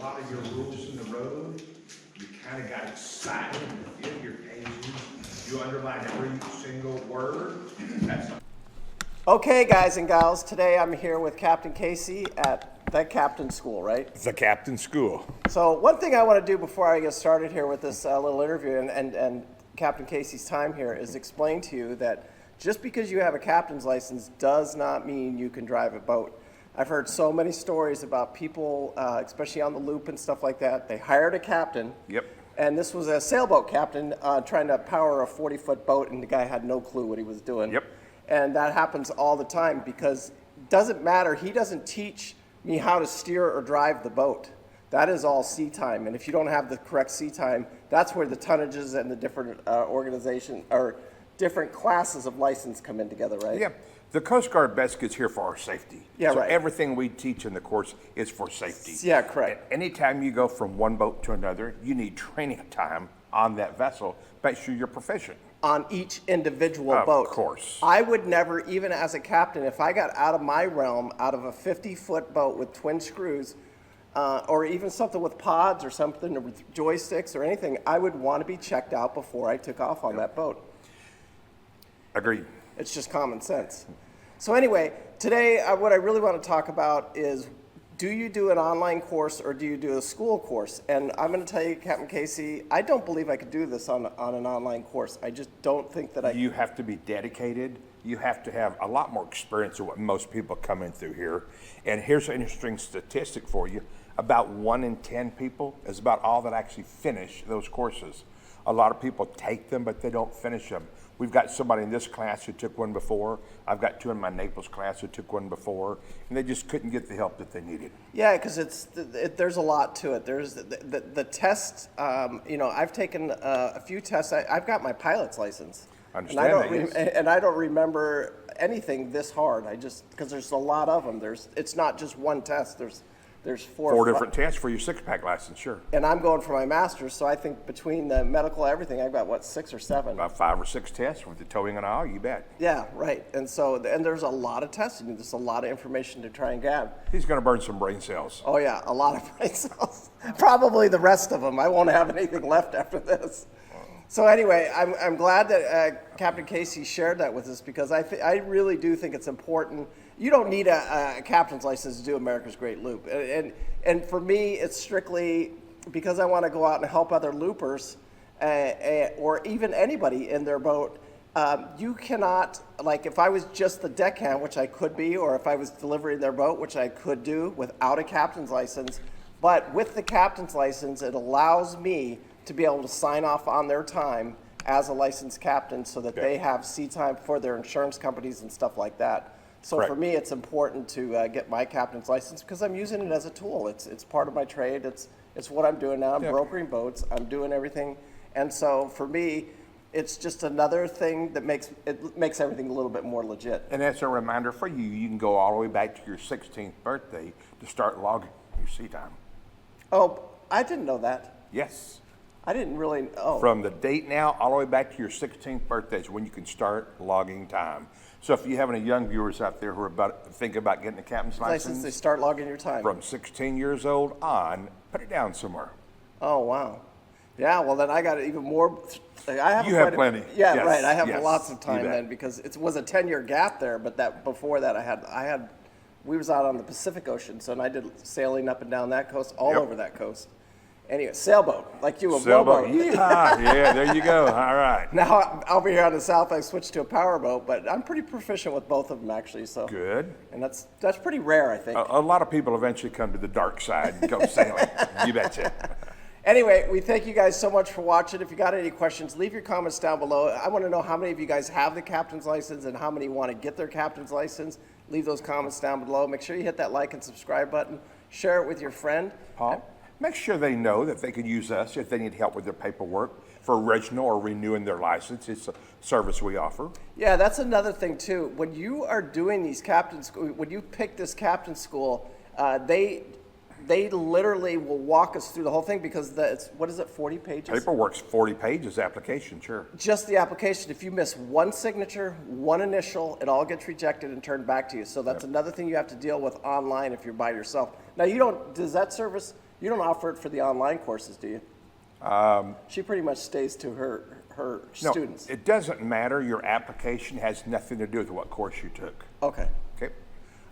lot of your rules in the road, you kind of got excited to feel your pages. You underline every single word. That's Okay, guys and gals, today I'm here with Captain Casey at the Captain School, right? The Captain School. So one thing I want to do before I get started here with this little interview and Captain Casey's time here is explain to you that just because you have a captain's license does not mean you can drive a boat. I've heard so many stories about people, especially on the loop and stuff like that. They hired a captain. Yep. And this was a sailboat captain trying to power a 40-foot boat, and the guy had no clue what he was doing. Yep. And that happens all the time because it doesn't matter. He doesn't teach me how to steer or drive the boat. That is all sea time. And if you don't have the correct sea time, that's where the tonnages and the different organization or different classes of license come in together, right? Yeah. The Coast Guard basket is here for our safety. Yeah, so right. Everything we teach in the course is for safety. Yeah, correct. Anytime you go from one boat to another, you need training time on that vessel. Make sure you're proficient. On each individual Of boat. course. I would never, even as a captain, if I got out of my realm, out of a 50-foot boat with twin screws, or even something with pods or something with joysticks or anything, I would want to be checked out before I took off on that boat. Agreed. It's just common sense. So anyway, today what I really want to talk about is, do you do an online course or do you do a school course? And I'm going to tell you, Captain Casey, I don't believe I could do this on an online course. I just don't think that I You have to be dedicated. You have to have a lot more experience than what most people coming through here. And here's an interesting statistic for you. About 1 in 10 people is about all that actually finish those courses. A lot of people take them, but they don't finish them. We've got somebody in this class who took one before. I've got 2 in my Naples class who took one before, and they just couldn't get the help that they needed. Yeah, because there's a lot to it. There's the test. I've taken a few tests. I've got my pilot's license. I understand and I don't remember anything this hard. Because there's a lot of them. It's not just one test. There's four. 4 different tests for your 6-pack license, sure. And I'm going for my master's, so I think between the medical everything, I've got 6 or 7. About 5 or 6 tests with the towing and all, you bet. Yeah, right. And there's a lot of testing. There's a lot of information to try and grab. He's going to burn some brain cells. Oh yeah, a lot of brain cells. Probably the rest of them. I won't have anything left after this. So anyway, I'm glad that Captain Casey shared that with us because I really do think it's important. You don't need a captain's license to do America's Great Loop. And for me, it's strictly because I want to go out and help other loopers or even anybody in their boat. You cannot, like if I was just the deckhand, which I could be, or if I was delivering their boat, which I could do without a captain's license, but with the captain's license, it allows me to be able to sign off on their time as a licensed captain so that they have sea time for their insurance companies and stuff like that. So Correct. for me, it's important to get my captain's license because I'm using it as a tool. It's part of my trade. It's what I'm doing now. I'm brokering boats. I'm doing everything. And so for me, it's just another thing that makes everything a little bit more legit. And that's a reminder for you. You can go all the way back to your 16th birthday to start logging your sea time. Oh, I didn't know that. Yes. I didn't really. Oh. From the date now all the way back to your 16th birthday is when you can start logging time. So if you have any young viewers out there who are thinking about getting a captain's license, They start logging your time. from 16 years old on, put it down somewhere. Oh, wow. Yeah, well, then I got even more. I have You have quite a- plenty. Yeah, Yes, right. I have yes, lots of you time bet. then because it was a 10-year gap there, but before that we was out on the Pacific Ocean, so I did sailing up and down that coast, all Yep. over that coast. Anyway, sailboat, like you, a Sailboat. blowboat. Yeehaw. Yeah, there you go. All right. Now, over here on the south, I switched to a powerboat, but I'm pretty proficient with both of them, actually. So Good. And that's pretty rare, I think. A lot of people eventually come to the dark side and go sailing. You betcha. Anyway, we thank you guys so much for watching. If you got any questions, leave your comments down below. I want to know how many of you guys have the captain's license and how many want to get their captain's license. Leave those comments down below. Make sure you hit that like and subscribe button. Share it with your friend. Paul, make sure they know that they could use us if they need help with their paperwork for original or renewing their license. It's a service we offer. Yeah, that's another thing too. When you are doing these when you pick this captain school, they literally will walk us through the whole thing because it's, what is it, 40 pages? Paperwork's 40 pages, application, sure. Just the application. If you miss one signature, one initial, it all gets rejected and turned back to you. So that's another thing you have to deal with online if you're by yourself. Now, does that service You don't offer it for the online courses, do you? She pretty much stays to her No, students. it doesn't matter. Your application has nothing to do with what course you took. Okay. Okay?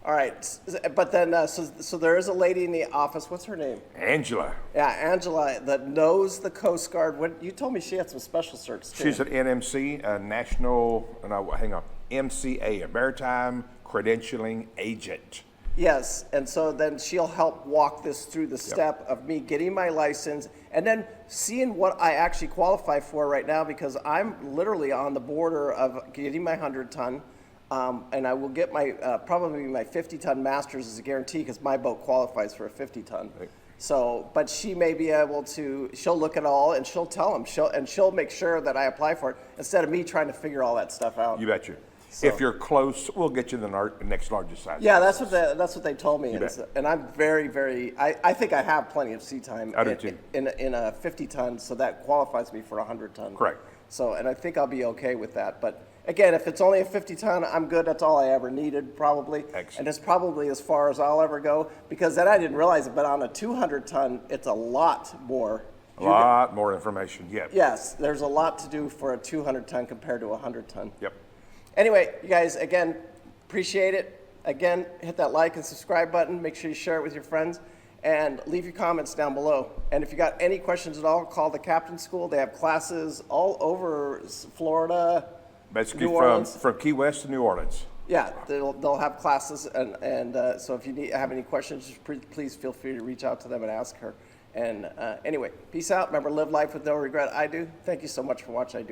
All right. But then, so there is a lady in the office. What's her name? Angela, Yeah, Angela, that knows the Coast Guard. What you told me she had some special certs too. she's an NMC, a national, no, hang on, MCA, a Maritime Credentialing Agent. Yes, and so then she'll help walk this through the step of me getting my license and then seeing what I actually qualify for right now, because I'm literally on the border of getting my 100-ton, and I will get my probably my 50-ton master's as a guarantee because my boat qualifies for a 50-ton. Right. So, but she may be able to. She'll look at all and she'll tell them. She'll make sure that I apply for it instead of me trying to figure all that stuff out. You betcha. So- If you're close, we'll get you the next largest size. Yeah, that's what they told me, and, bet. and I'm very. I think I have plenty of sea time I do too. in a 50-ton, so that qualifies me for a 100-ton. Correct. So, and I think I'll be okay with that. But again, if it's only a 50-ton, I'm good. That's all I ever needed, probably. Excellent. And it's probably as far as I'll ever go, because then I didn't realize it. But on a 200-ton, it's a lot more. A lot more information. Yep. Yes, there's a lot to do for a 200-ton compared to a 100-ton. Yep. Anyway, you guys, again, appreciate it. Again, hit that like and subscribe button. Make sure you share it with your friends. And leave your comments down below. And if you got any questions at all, call the Captain School. They have classes all over Florida, Basically New Orleans. from Key West to New Orleans. Yeah, they'll have classes. And so if you have any questions, please feel free to reach out to them and ask her. And anyway, peace out. Remember, live life with no regret. I do. Thank you so much for watching. I do.